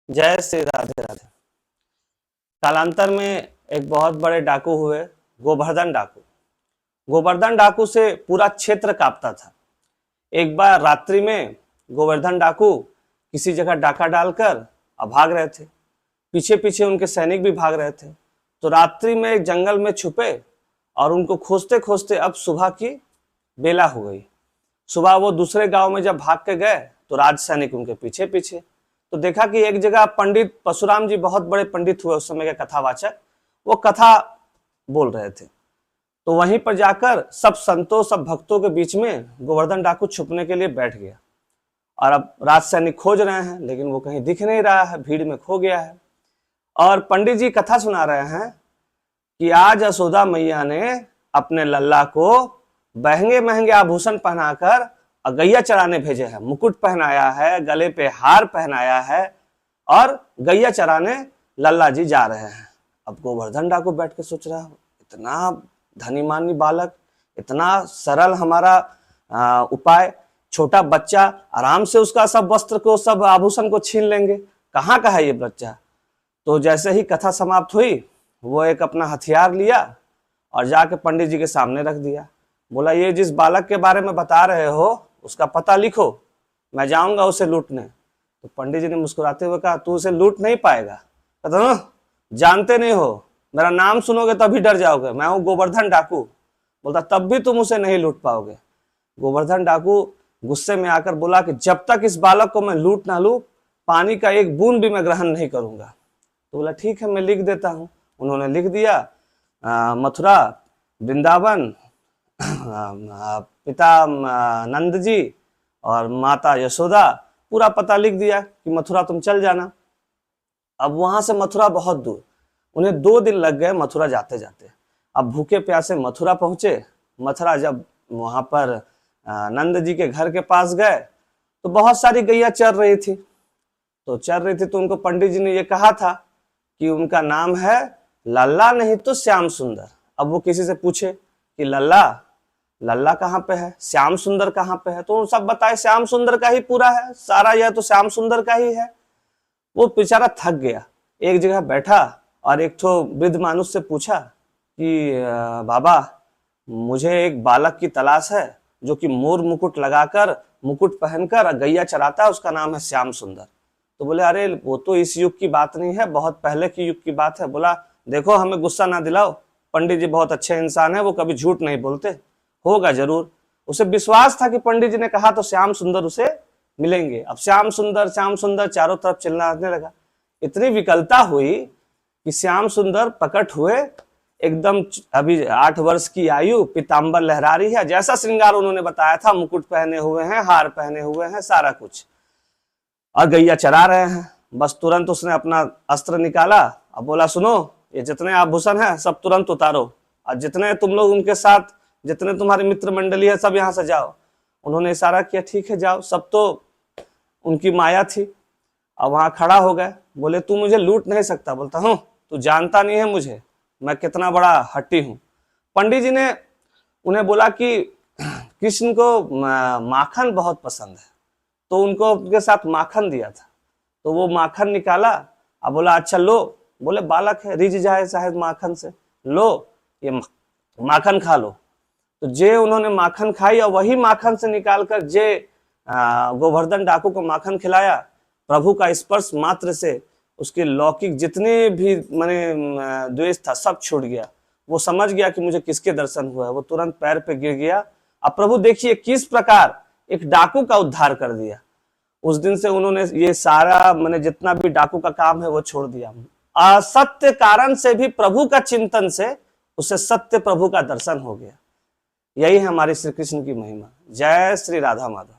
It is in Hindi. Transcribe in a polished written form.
जय श्री राधे राधे। कालांतर में एक बहुत बड़े डाकू हुए, गोवर्धन डाकू। गोवर्धन डाकू से पूरा क्षेत्र कांपता था। एक बार रात्रि में गोवर्धन डाकू किसी जगह डाका डालकर भाग रहे थे। पीछे पीछे उनके सैनिक भी भाग रहे थे। तो रात्रि में एक जंगल में छुपे और उनको खोजते खोजते अब सुबह की बेला हो गई। सुबह वो दूसरे गांव में जब भाग के गए तो राज सैनिक उनके पीछे पीछे। तो देखा कि एक जगह पंडित परशुराम जी, बहुत बड़े पंडित हुए उस समय के कथावाचक, वो कथा बोल रहे थे। तो वहीं पर जाकर सब संतों, सब भक्तों के बीच में गोवर्धन डाकू छुपने के लिए बैठ गया। और अब राज सैनिक खोज रहे हैं, लेकिन वो कहीं दिख नहीं रहा है, भीड़ में खो गया है। और पंडित जी कथा सुना रहे हैं कि आज यशोदा मैया ने अपने लल्ला को महंगे महंगे आभूषण पहनाकर गैया चराने भेजे हैं, मुकुट पहनाया है, गले पे हार पहनाया है और गैया चराने लल्ला जी जा रहे हैं। अब गोवर्धन डाकू बैठ के सोच रहा है, इतना धनी मानी बालक, इतना सरल हमारा उपाय, छोटा बच्चा, आराम से उसका सब वस्त्र को, सब आभूषण को छीन लेंगे, कहाँ का है ये बच्चा। तो जैसे ही कथा समाप्त हुई, वो एक अपना हथियार लिया और जाके पंडित जी के सामने रख दिया। बोला, ये जिस बालक के बारे में बता रहे हो उसका पता लिखो, मैं जाऊंगा उसे लूटने। तो पंडित जी ने मुस्कुराते हुए कहा, तू उसे लूट नहीं पाएगा। कहता, जानते नहीं हो, मेरा नाम सुनोगे तभी डर जाओगे, मैं हूं गोवर्धन डाकू। बोलता, तब भी तुम उसे नहीं लूट पाओगे। गोवर्धन डाकू गुस्से में आकर बोला कि जब तक इस बालक को मैं लूट ना लूं, पानी का एक बूंद भी मैं ग्रहण नहीं करूंगा। तो बोला, ठीक है, मैं लिख देता हूं। उन्होंने लिख दिया, मथुरा, वृंदावन, पिता नंद जी और माता यशोदा, पूरा पता लिख दिया कि मथुरा तुम चल जाना। अब वहां से मथुरा बहुत दूर, उन्हें 2 दिन लग गए मथुरा जाते जाते। अब भूखे प्यासे मथुरा पहुंचे। मथुरा जब वहां पर नंद जी के घर के पास गए तो बहुत सारी गैया चर रही थी। तो उनको पंडित जी ने ये कहा था कि उनका नाम है लल्ला, नहीं तो श्याम सुंदर। अब वो किसी से पूछे कि लल्ला कहाँ पे है, श्याम सुंदर कहाँ पे है, तो उन सब बताए श्याम सुंदर का ही पूरा है, सारा यह तो श्याम सुंदर का ही है। वो बेचारा थक गया, एक जगह बैठा और एक तो वृद्ध मानुष से पूछा कि बाबा, मुझे एक बालक की तलाश है जो कि मोर मुकुट लगाकर, मुकुट पहनकर गैया चराता है, उसका नाम है श्याम सुंदर। तो बोले, अरे वो तो इस युग की बात नहीं है, बहुत पहले की युग की बात है। बोला, देखो हमें गुस्सा ना दिलाओ, पंडित जी बहुत अच्छे इंसान है, वो कभी झूठ नहीं बोलते, होगा जरूर। उसे विश्वास था कि पंडित जी ने कहा तो श्याम सुंदर उसे मिलेंगे। अब श्याम सुंदर चारों तरफ चिल्लाने लगा। इतनी विकलता हुई कि श्याम सुंदर प्रकट हुए, एकदम अभी 8 वर्ष की आयु, पीतांबर लहरा रही है, जैसा श्रृंगार उन्होंने बताया था, मुकुट पहने हुए हैं, हार पहने हुए हैं, सारा कुछ, और गैया चरा रहे हैं। बस तुरंत उसने अपना अस्त्र निकाला और बोला, सुनो, ये जितने आभूषण है सब तुरंत उतारो, और जितने तुम लोग उनके साथ, जितने तुम्हारे मित्र मंडली है, सब यहाँ से जाओ। उन्होंने इशारा किया, ठीक है जाओ। सब तो उनकी माया थी। अब वहां खड़ा हो गए, बोले, तू मुझे लूट नहीं सकता। बोलता, हूँ, तू जानता नहीं है मुझे, मैं कितना बड़ा हट्टी हूँ। पंडित जी ने उन्हें बोला कि कृष्ण को माखन बहुत पसंद है, तो उनको उनके साथ माखन दिया था। तो वो माखन निकाला और बोला, अच्छा लो। बोले, बालक है, रिझ जाए शायद माखन से, लो ये माखन खा लो। तो जे उन्होंने माखन खाई और वही माखन से निकालकर जे गोवर्धन डाकू को माखन खिलाया। प्रभु का स्पर्श मात्र से उसके लौकिक जितने भी माने द्वेष था सब छूट गया। वो समझ गया कि मुझे किसके दर्शन हुआ है। वो तुरंत पैर पे गिर गया। अब प्रभु देखिए किस प्रकार एक डाकू का उद्धार कर दिया। उस दिन से उन्होंने ये सारा माने जितना भी डाकू का काम है वो छोड़ दिया। असत्य कारण से भी प्रभु का चिंतन से उसे सत्य प्रभु का दर्शन हो गया। यही है हमारी श्री कृष्ण की महिमा। जय श्री राधा माधव।